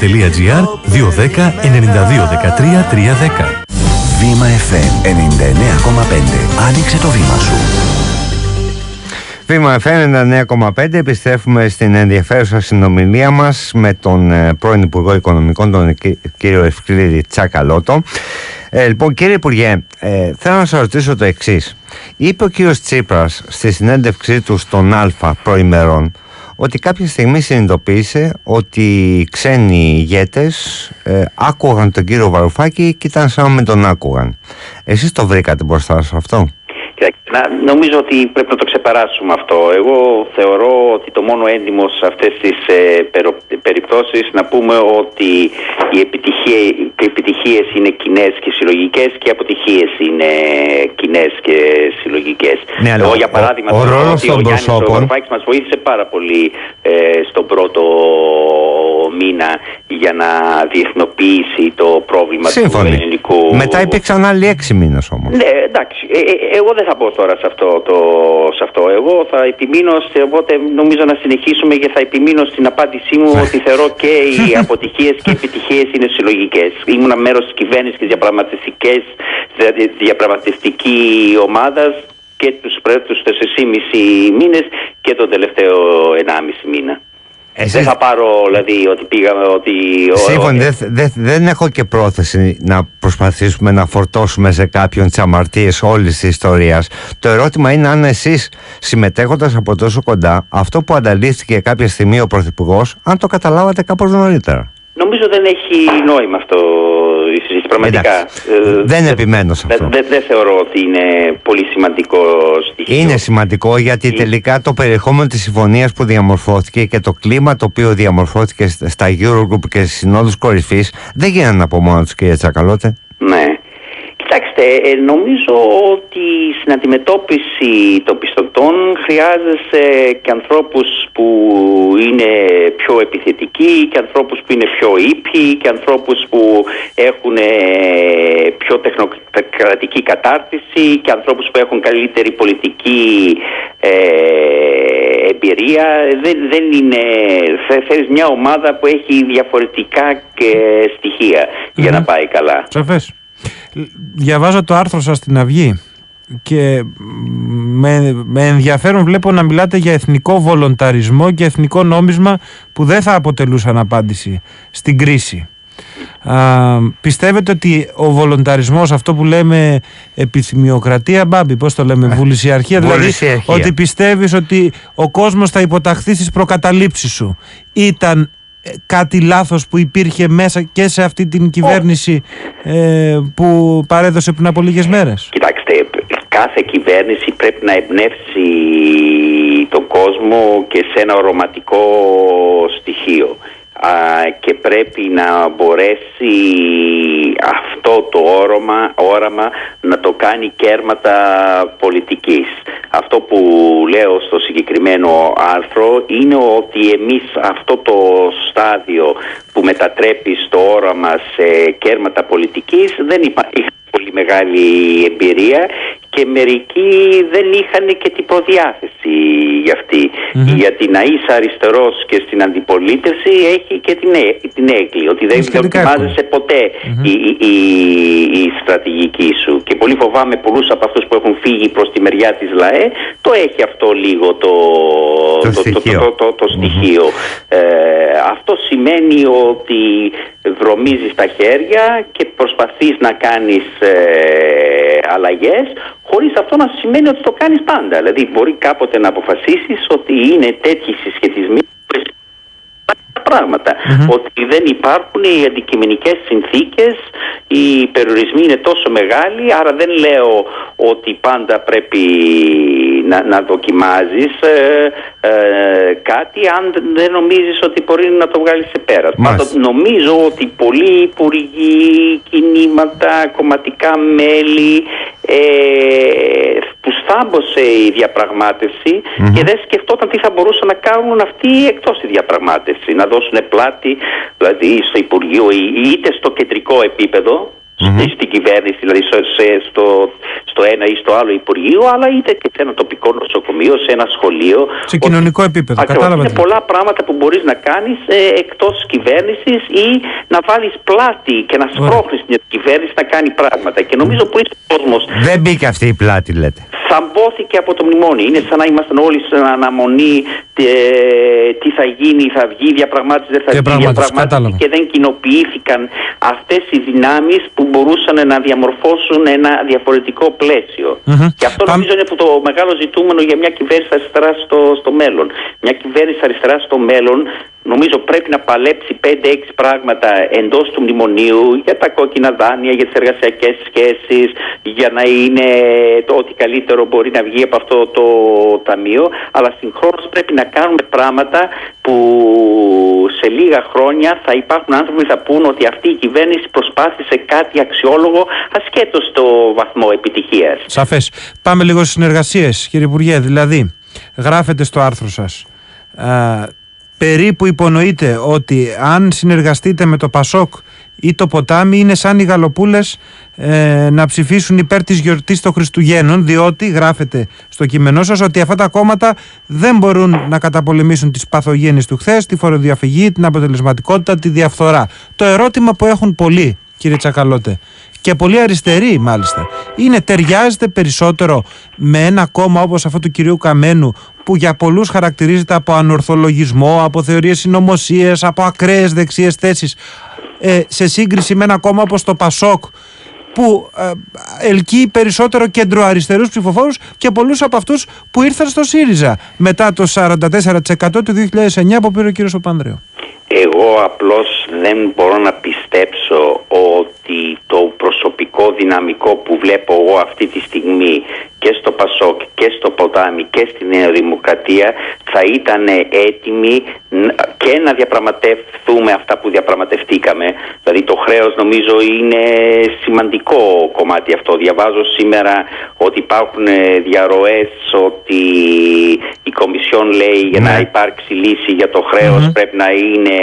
viva.gr 210 92 13 310. Βήμα FM 99,5. Άνοιξε το βήμα σου. Βήμα FM 99,5. Επιστρέφουμε στην ενδιαφέρουσα συνομιλία μας με τον πρώην Υπουργό Οικονομικών, τον κύριο Ευκλήδη Τσακαλώτο. Λοιπόν, κύριε Υπουργέ, θέλω να σας ρωτήσω το εξής. Είπε ο κύριος Τσίπρας στη συνέντευξή του στον Α προημερών ότι κάποια στιγμή συνειδητοποίησε ότι οι ξένοι ηγέτες άκουγαν τον κύριο Βαρουφάκη και ήταν σαν να μην τον άκουγαν. Εσείς το βρήκατε μπροστά σας αυτό? Νομίζω ότι πρέπει να το ξεπεράσουμε αυτό. Εγώ θεωρώ ότι το μόνο έντιμο σε αυτές τις περιπτώσεις να πούμε ότι οι επιτυχίες είναι κοινές και συλλογικές και οι αποτυχίες είναι κοινές και συλλογικές. Ναι, εγώ για παράδειγμα θεωρώ ότι ο Γιάννης Βαρουφάκης μας βοήθησε πάρα πολύ στον πρώτο μήνα για να διεθνοποιήσει το πρόβλημα του ελληνικού. Μετά υπήρξαν άλλοι 6 μήνες όμως. Ναι, εντάξει. Εγώ δεν θα πω τώρα σε αυτό. Εγώ θα επιμείνω, οπότε νομίζω να συνεχίσουμε και θα επιμείνω στην απάντησή μου ότι θεωρώ και οι αποτυχίες και οι επιτυχίες είναι συλλογικές. Ήμουνα μέρος της κυβέρνησης και διαπραγματευτική ομάδας και τους 4,5 μήνες και τον τελευταίο 1,5 μήνα. Δεν θα πάρω δηλαδή ότι πήγαμε ότι... Σύμφωνα, δεν έχω και πρόθεση να προσπαθήσουμε να φορτώσουμε σε κάποιον τις αμαρτίες όλης της ιστορίας. Το ερώτημα είναι αν εσείς, συμμετέχοντας από τόσο κοντά, αυτό που ανταλήφθηκε κάποια στιγμή ο Πρωθυπουργός, αν το καταλάβατε κάπως νωρίτερα. Νομίζω δεν έχει νόημα αυτό η συζήτηση. Πραγματικά. Δεν επιμένω σε αυτό. Δεν θεωρώ ότι είναι πολύ σημαντικό στοιχείο. Είναι σημαντικό γιατί τελικά το περιεχόμενο της συμφωνίας που διαμορφώθηκε και το κλίμα το οποίο διαμορφώθηκε στα Eurogroup και στις συνόδους κορυφής δεν γίνανε από μόνο τους, κύριε Τσακαλώτε. Ναι. Κοιτάξτε, νομίζω ότι στην αντιμετώπιση των πιστωτών χρειάζεσαι και ανθρώπους που είναι πιο επιθετικοί και ανθρώπους που είναι πιο ήπιοι και ανθρώπους που έχουν πιο τεχνοκρατική κατάρτιση και ανθρώπους που έχουν καλύτερη πολιτική εμπειρία. Δεν είναι... Θέλεις μια ομάδα που έχει διαφορετικά στοιχεία για να πάει καλά. Σαφές. Διαβάζω το άρθρο σας στην Αυγή και με ενδιαφέρον βλέπω να μιλάτε για εθνικό βολονταρισμό και εθνικό νόμισμα που δεν θα αποτελούσαν απάντηση στην κρίση. Πιστεύετε ότι ο βολονταρισμός, αυτό που λέμε επιθυμιοκρατία, πώς το λέμε, βουλησιαρχία, δηλαδή ότι πιστεύεις ότι ο κόσμος θα υποταχθεί στις προκαταλήψεις σου, ήταν κάτι λάθος που υπήρχε μέσα και σε αυτή την κυβέρνηση που παρέδωσε πριν από λίγες μέρες? Κοιτάξτε, κάθε κυβέρνηση πρέπει να εμπνεύσει τον κόσμο και σε ένα οραματικό στοιχείο και πρέπει να μπορέσει αυτό το όραμα να το κάνει κέρματα πολιτικής. Αυτό που λέω στο συγκεκριμένο άρθρο είναι ότι εμείς αυτό το στάδιο που μετατρέπει το όραμα σε κέρματα πολιτικής δεν υπάρχει πολύ μεγάλη εμπειρία και μερικοί δεν είχαν και την προδιάθεση για αυτή. Γιατί να είσαι αριστερός και στην αντιπολίτευση έχει και την έγκλη, ότι δεν δοκιμάζεσαι ποτέ η στρατηγική σου. Και πολύ φοβάμαι πολλούς από αυτούς που έχουν φύγει προς τη μεριά της ΛΑΕ, το έχει αυτό λίγο το στοιχείο. Αυτό σημαίνει ότι βρωμίζεις τα χέρια και προσπαθείς να κάνεις αλλαγές, χωρίς αυτό να σημαίνει ότι το κάνεις πάντα. Δηλαδή μπορεί κάποτε να αποφασίσεις ότι είναι τέτοιοι συσχετισμοί πράγματα, ότι δεν υπάρχουν οι αντικειμενικές συνθήκες, οι περιορισμοί είναι τόσο μεγάλοι, άρα δεν λέω ότι πάντα πρέπει να δοκιμάζεις κάτι αν δεν νομίζεις ότι μπορεί να το βγάλεις σε πέρα. Πάντως νομίζω ότι πολλοί υπουργοί, κινήματα, κομματικά μέλη τους θάμπωσε η διαπραγμάτευση και δεν σκεφτόταν τι θα μπορούσαν να κάνουν αυτοί εκτός τη διαπραγμάτευση. Να δώσουν πλάτη, δηλαδή στο Υπουργείο είτε στο κεντρικό επίπεδο, στην κυβέρνηση, δηλαδή στο ένα ή στο άλλο Υπουργείο, αλλά είτε και σε ένα τοπικό νοσοκομείο, σε ένα σχολείο. Σε κοινωνικό επίπεδο. Κατάλαβα. Είναι πολλά πράγματα που μπορείς να κάνεις εκτός κυβέρνησης ή να βάλεις πλάτη και να σπρώχνεις μια κυβέρνηση να κάνει πράγματα. Και νομίζω που ο κόσμος. Δεν μπήκε αυτή η πλάτη, λέτε. Θαμπόθηκε από το μνημόνιο. Είναι σαν να ήμασταν όλοι σε αναμονή τι θα γίνει, θα βγει διαπραγμάτευση, δεν θα βγει διαπραγμάτευση και δεν κοινοποιήθηκαν αυτές οι δυνάμεις που μπορούσαν να διαμορφώσουν ένα διαφορετικό πλαίσιο. Και αυτό νομίζω είναι το μεγάλο ζητούμενο για μια κυβέρνηση αριστεράς στο μέλλον. Μια κυβέρνηση αριστεράς στο μέλλον νομίζω πρέπει να παλέψει 5-6 πράγματα εντός του μνημονίου για τα κόκκινα δάνεια, για τις εργασιακές σχέσεις, για να είναι το ό,τι καλύτερο μπορεί να βγει από αυτό το ταμείο, αλλά συγχρόνως πρέπει να κάνουμε πράγματα που σε λίγα χρόνια θα υπάρχουν άνθρωποι που θα πούν ότι αυτή η κυβέρνηση προσπάθησε κάτι αξιόλογο ασχέτως το βαθμό επιτυχίας. Σαφές. Πάμε λίγο στις συνεργασίες, κύριε Υπουργέ. Δηλαδή, γράφετε στο άρθρο σας περίπου υπονοείται ότι αν συνεργαστείτε με το Πασόκ ή το Ποτάμι είναι σαν οι γαλοπούλες να ψηφίσουν υπέρ της γιορτής των Χριστουγέννων, διότι γράφετε στο κείμενό σας ότι αυτά τα κόμματα δεν μπορούν να καταπολεμήσουν τις παθογένειες του χθες, τη φοροδιαφυγή, την αποτελεσματικότητα, τη διαφθορά. Το ερώτημα που έχουν πολλοί, κύριε Τσακαλώτε, και πολύ αριστεροί μάλιστα, είναι ταιριάζεται περισσότερο με ένα κόμμα όπως αυτό του κυρίου Καμένου, που για πολλούς χαρακτηρίζεται από ανορθολογισμό, από θεωρίες συνωμοσίες, από ακραίες δεξιές θέσεις, σε σύγκριση με ένα κόμμα όπως το Πασόκ, που ελκύει περισσότερο κεντροαριστερούς ψηφοφόρους και πολλούς από αυτούς που ήρθαν στο ΣΥΡΙΖΑ μετά το 44% του 2009 που πήρε ο κύριος Παπανδρέου. Εγώ απλώς δεν μπορώ να πιστέψω ότι το προσωπικό δυναμικό που βλέπω εγώ αυτή τη στιγμή και στο Πασόκ και στο Ποτάμι και στη Νέα Δημοκρατία θα ήταν έτοιμοι και να διαπραγματευτούμε αυτά που διαπραγματευτήκαμε. Δηλαδή το χρέος νομίζω είναι σημαντικό κομμάτι αυτό. Διαβάζω σήμερα ότι υπάρχουν διαρροές ότι η Κομισιόν λέει για να υπάρξει λύση για το χρέος πρέπει να είναι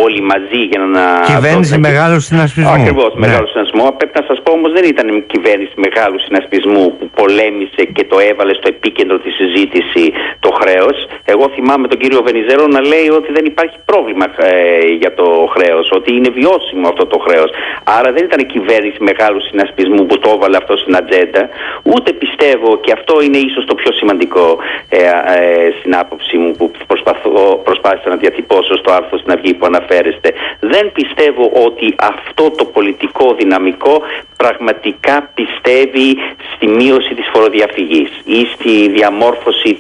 όλοι μαζί για να... Κυβέρνηση μεγάλου συνασπισμού. Ακριβώς, μεγάλου συνασπισμού. Πρέπει να σας πω όμως δεν ήταν κυβέρνηση μεγάλου συνασπισμού που πολέμησε και το έβαλε στο επίκεντρο της συζήτηση το χρέος. Εγώ θυμάμαι τον κύριο Βενιζέλο να λέει ότι δεν υπάρχει πρόβλημα για το χρέος, ότι είναι βιώσιμο αυτό το χρέος. Άρα δεν ήταν κυβέρνηση μεγάλου συνασπισμού που το έβαλε αυτό στην ατζέντα. Ούτε πιστεύω, και αυτό είναι ίσως το πιο σημαντικό στην άποψή μου που προσπάθησα να διατυπώσω στο άρθρο στην Αυγή που αναφέρεστε, δεν πιστεύω ότι αυτό το πολιτικό δυναμικό πραγματικά πιστεύει στη μείωση της φοροδιαφυγής ή στη διαμόρφωση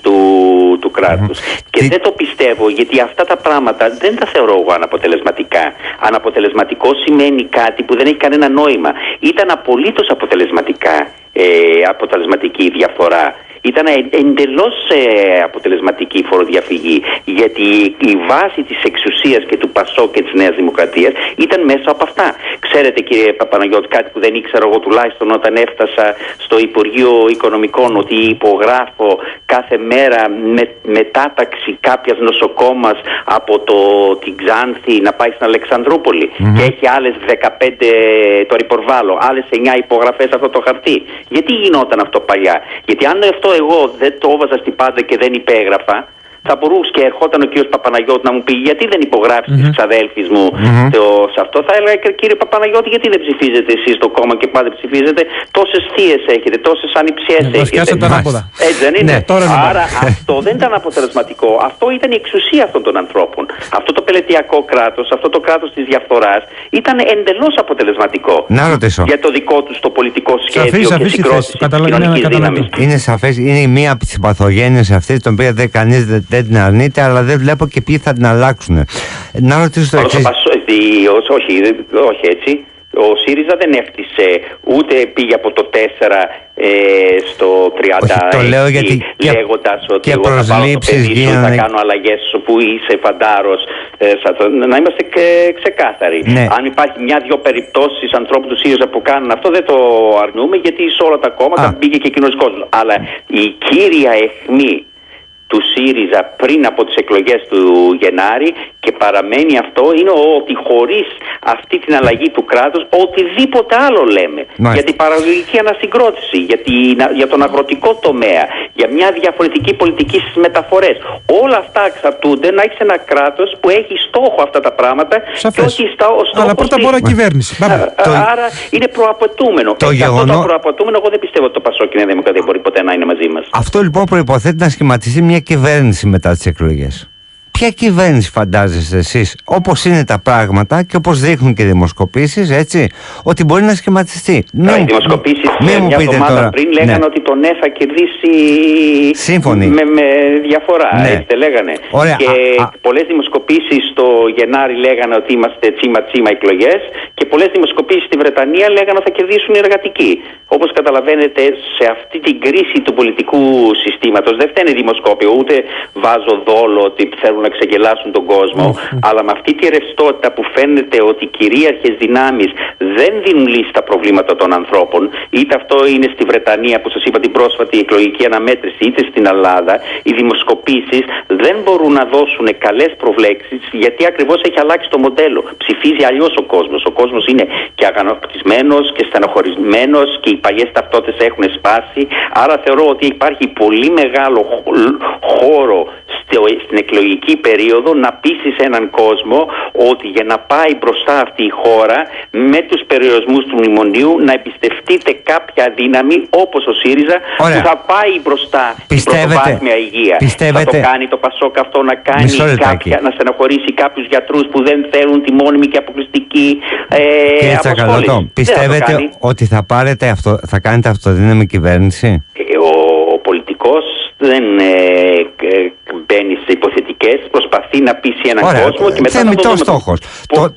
του κράτους. Και δεν το πιστεύω γιατί αυτά τα πράγματα δεν τα θεωρώ εγώ αναποτελεσματικά. Αναποτελεσματικό σημαίνει κάτι που δεν έχει κανένα νόημα. Ήταν απολύτως αποτελεσματική η διαφορά. Ήταν εντελώς αποτελεσματική η φοροδιαφυγή, γιατί η βάση της εξουσίας και του Πασόκ και της Νέας Δημοκρατίας ήταν μέσα από αυτά. Ξέρετε κύριε Παπαναγιώτη, κάτι που δεν ήξερα εγώ τουλάχιστον όταν έφτασα στο Υπουργείο Οικονομικών, ότι υπογράφω κάθε μέρα μετάταξη κάποιας νοσοκόμας από την Ξάνθη να πάει στην Αλεξανδρούπολη και έχει άλλες 15, το Ριπορβάλο, άλλες 9 υπογραφές αυτό το χαρτί. Γιατί γινόταν αυτό παλιά? Γιατί αν αυτό εγώ δεν το έβαζα στην πάντα και δεν υπέγραφα, θα μπορούσε και ερχόταν ο κύριος Παπαναγιώτη να μου πει γιατί δεν υπογράφεις τις ξαδέλφεις μου σε αυτό. Θα έλεγα κύριε Παπαναγιώτη, γιατί δεν ψηφίζετε εσείς το κόμμα και πάτε ψηφίζετε? Τόσες θείες έχετε, τόσες ανιψιές έχετε. Έτσι δεν είναι? Άρα αυτό δεν ήταν αποτελεσματικό. Αυτό ήταν η εξουσία αυτών των ανθρώπων. Αυτό το πελετειακό κράτος, αυτό το κράτος της διαφθοράς ήταν εντελώς αποτελεσματικό. Να ρωτήσω. Για το δικό τους το πολιτικό σχέδιο και συγκρότηση της κοινωνικής δύναμης. Είναι σαφές, είναι μία από τις παθογένειες αυτές, την οποία κανείς δεν την αρνείται, αλλά δεν βλέπω και ποιοι θα την αλλάξουν. Να ρωτήσω το εξής. Όχι έτσι. Ο ΣΥΡΙΖΑ δεν έφτιασε, ούτε πήγε από το 4 στο 30 λέγοντας ότι εγώ θα πάω το παιδί σου, θα κάνω αλλαγές που είσαι φαντάρος. Να είμαστε ξεκάθαροι. Αν υπάρχει μια-δυο περιπτώσεις ανθρώπων του ΣΥΡΙΖΑ που κάνουν αυτό, δεν το αρνούμε, γιατί σε όλα τα κόμματα μπήκε και κοινωνικός κόσμος. Αλλά η κύρια αιχμή του ΣΥΡΙΖΑ πριν από τις εκλογές του Γενάρη, και παραμένει αυτό, είναι ότι χωρίς αυτή την αλλαγή του κράτους οτιδήποτε άλλο λέμε. Για την παραγωγική ανασυγκρότηση, για τον αγροτικό τομέα, για μια διαφορετική πολιτική στις μεταφορές, όλα αυτά εξαρτούνται να έχεις ένα κράτος που έχει στόχο αυτά τα πράγματα. Σαφές. Και όχι στόχο. Αλλά πρώτα απ' όλα κυβέρνηση. Άρα είναι προαπαιτούμενο. Αυτό το προαπαιτούμενο, εγώ δεν πιστεύω ότι το Πασόκ και η Νέα Δημοκρατία μπορεί ποτέ να είναι μαζί μας. Αυτό λοιπόν προϋποθέτει να σχηματιστεί μια κυβέρνηση μετά τις εκλογές. Ποια κυβέρνηση φαντάζεστε εσείς, όπως είναι τα πράγματα και όπως δείχνουν και οι δημοσκοπήσεις, έτσι, ότι μπορεί να σχηματιστεί? Οι δημοσκοπήσεις μια εβδομάδα πριν λέγανε ότι το ΝΕ θα κερδίσει με διαφορά. Ναι. Έτσι δεν λέγανε. Ωραία. Και πολλές δημοσκοπήσεις το Γενάρη λέγανε ότι είμαστε τσίμα-τσίμα εκλογές, και πολλές δημοσκοπήσεις στη Βρετανία λέγανε ότι θα κερδίσουν οι εργατικοί. Όπως καταλαβαίνετε, σε αυτή την κρίση του πολιτικού συστήματος δεν φταίνε δημοσκόπιο, ούτε βάζω δόλο ότι θέλουν να ξεγελάσουν τον κόσμο, αλλά με αυτή τη ρευστότητα που φαίνεται ότι οι κυρίαρχες δυνάμεις δεν δίνουν λύση στα προβλήματα των ανθρώπων, είτε αυτό είναι στη Βρετανία που σας είπα την πρόσφατη εκλογική αναμέτρηση, είτε στην Ελλάδα, οι δημοσκοπήσεις δεν μπορούν να δώσουν καλές προβλέψεις, γιατί ακριβώς έχει αλλάξει το μοντέλο. Ψηφίζει αλλιώς ο κόσμος. Ο κόσμος είναι και αγανακτισμένος και στενοχωρισμένος, και οι παλιές ταυτότητες έχουν σπάσει. Άρα θεωρώ ότι υπάρχει πολύ μεγάλο χώρο στην εκλογική περίοδο να πείσεις έναν κόσμο ότι για να πάει μπροστά αυτή η χώρα με τους περιορισμούς του μνημονίου να εμπιστευτείτε κάποια δύναμη όπως ο ΣΥΡΙΖΑ. Ωραία. Που θα πάει μπροστά στην πρωτοβάθμια υγεία. Θα το κάνει το Πασόκ αυτό, να κάνει να στεναχωρήσει κάποιους γιατρούς που δεν θέλουν τη μόνιμη και αποκλειστική αποσχόληση? Πιστεύετε ότι θα κάνετε αυτοδύναμη κυβέρνηση? Ο πολιτικός δεν μπαίνει σε υποθετικές, προσπαθεί να πείσει έναν κόσμο και μετά θεμιτός το στόχος.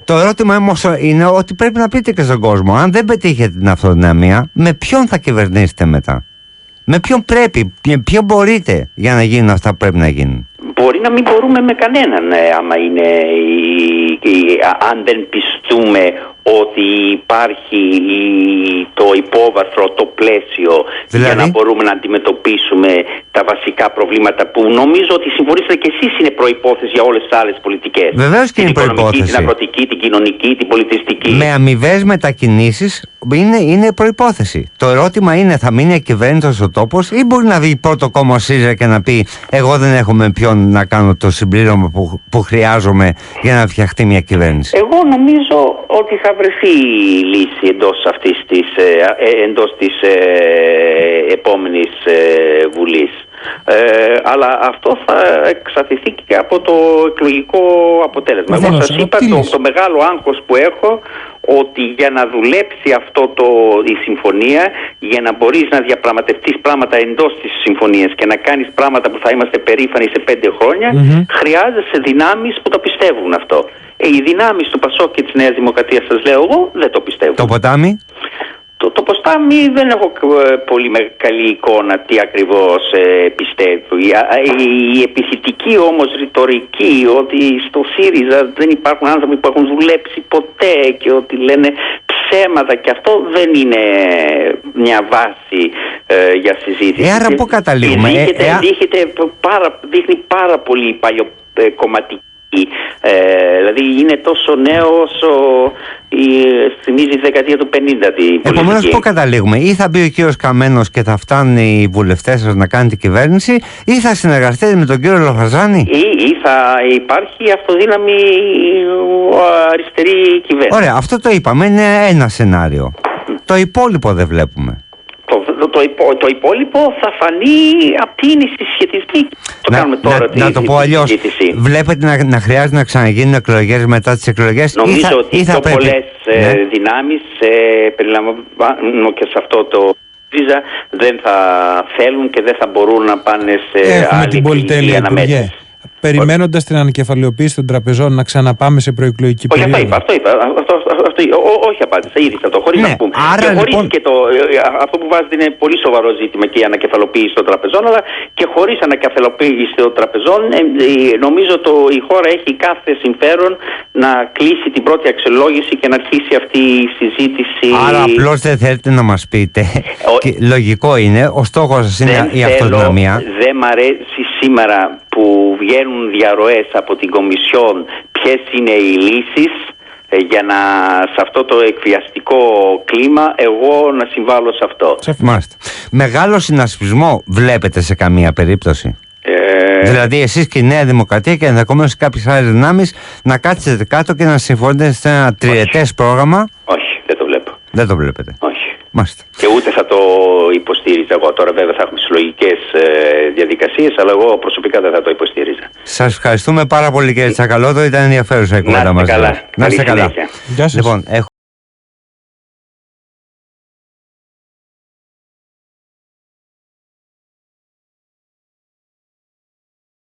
Το ερώτημα όμως είναι ότι πρέπει να πείτε και στον κόσμο, αν δεν πετύχετε την αυτοδυναμία, με ποιον θα κυβερνήσετε μετά? Με ποιον πρέπει, ποιον μπορείτε για να γίνουν αυτά που πρέπει να γίνουν? Μπορεί να μην μπορούμε με κανέναν, άμα είναι αν δεν πιστούμε ότι υπάρχει το υπόβαθρο, το πλαίσιο, για να μπορούμε να αντιμετωπίσουμε τα βασικά προβλήματα που νομίζω ότι συμφωνήσατε και εσείς είναι προϋπόθεση για όλες τις άλλες πολιτικές. Βεβαίως και είναι προϋπόθεση. Την αγροτική, την κοινωνική, την πολιτιστική. Με αμοιβές μετακινήσεις είναι προϋπόθεση. Το ερώτημα είναι, θα μείνει ακυβέρνητος ο τόπος ή μπορεί να βγει πρώτο κόμμα ΣΥΡΙΖΑ και να πει εγώ δεν έχω με ποιον να κάνω το συμπλήρωμα που χρειάζομαι για να φτιαχτεί μια κυβέρνηση? Εγώ νομίζω ότι θα βρεθεί λύση εντός της επόμενης Βουλής. Αλλά αυτό θα εξαρτηθεί και από το εκλογικό αποτέλεσμα. Εγώ σας είπα το μεγάλο άγχος που έχω, ότι για να δουλέψει η συμφωνία, για να μπορείς να διαπραγματευτείς πράγματα εντός της συμφωνίας και να κάνεις πράγματα που θα είμαστε περήφανοι σε 5 χρόνια, χρειάζεσαι δυνάμεις που το πιστεύουν αυτό. Οι δυνάμεις του Πασόκ και της Νέας Δημοκρατίας, σας λέω εγώ, δεν το πιστεύουν. Το ποτάμι? Το ποτάμι δεν έχω πολύ καλή εικόνα τι ακριβώς πιστεύω. Η επιθετική όμως ρητορική ότι στο ΣΥΡΙΖΑ δεν υπάρχουν άνθρωποι που έχουν δουλέψει ποτέ και ότι λένε ψέματα, και αυτό δεν είναι μια βάση για συζήτηση. Άρα πού καταλήγουμε? Δείχνει πάρα πολύ παλιοκομματική. Δηλαδή είναι τόσο νέο όσο θυμίζει τη δεκαετία του 50 την Επομένως πού καταλήγουμε? Ή θα μπει ο κύριος Καμένος και θα φτάνουν οι βουλευτές σας να κάνετε κυβέρνηση, ή θα συνεργαστείτε με τον κύριο Λοχαζάνη, ή θα υπάρχει αυτοδύναμη αριστερή κυβέρνηση. Ωραία, αυτό το είπαμε, είναι ένα σενάριο. Το υπόλοιπο δεν βλέπουμε. Το υπόλοιπο θα φανεί από τι είναι οι συσχετισμοί. Να το πω αλλιώς. Βλέπετε να χρειάζεται να ξαναγίνουν εκλογές μετά τις εκλογές? Νομίζω ότι πιο πολλές δυνάμεις, περιλαμβάνω και σε αυτό το ΣΥΡΙΖΑ, δεν θα θέλουν και δεν θα μπορούν να πάνε σε άλλη πολυτέλεια αναμέτρηση. Περιμένοντας την ανακεφαλαιοποίηση των τραπεζών, να ξαναπάμε σε προεκλογική περίοδο? Αυτό είπα. Όχι απάντησα, ήδη αυτό, χωρίς να πούμε. Άρα, και χωρίς και αυτό που βάζετε είναι πολύ σοβαρό ζήτημα, και η ανακεφαλοποίηση των τραπεζών, αλλά και χωρίς ανακεφαλοποίηση των τραπεζών, νομίζω η χώρα έχει κάθε συμφέρον να κλείσει την πρώτη αξιολόγηση και να αρχίσει αυτή η συζήτηση. Άρα απλώς δεν θέλετε να μας πείτε. Λογικό είναι, ο στόχος σας είναι η αυτοδυναμία. Δεν μ' αρέσει σήμερα που βγαίνουν διαρροές από την Κομισιόν ποιες είναι οι λύσεις για να, σε αυτό το εκβιαστικό κλίμα, εγώ να συμβάλλω σε αυτό. Μάλιστα. Μεγάλο συνασπισμό βλέπετε σε καμία περίπτωση? Δηλαδή εσείς και η Νέα Δημοκρατία και ενδεχομένως κάποιες άλλες δυνάμεις να κάτσετε κάτω και να συμφωνείτε σε ένα τριετές πρόγραμμα? Όχι, δεν το βλέπω. Δεν το βλέπετε? Όχι. Μάλιστα. Και ούτε θα το υποστήριζα εγώ. Τώρα βέβαια θα έχουμε συλλογικές διαδικασίες, αλλά εγώ προσωπικά δεν θα το υποστήριζα. Σας ευχαριστούμε πάρα πολύ, κύριε Τσακαλώτο. Ήταν ενδιαφέρουσα η κουβέντα μας. Να είστε καλά. Να είστε καλά. Γεια σας. Λοιπόν,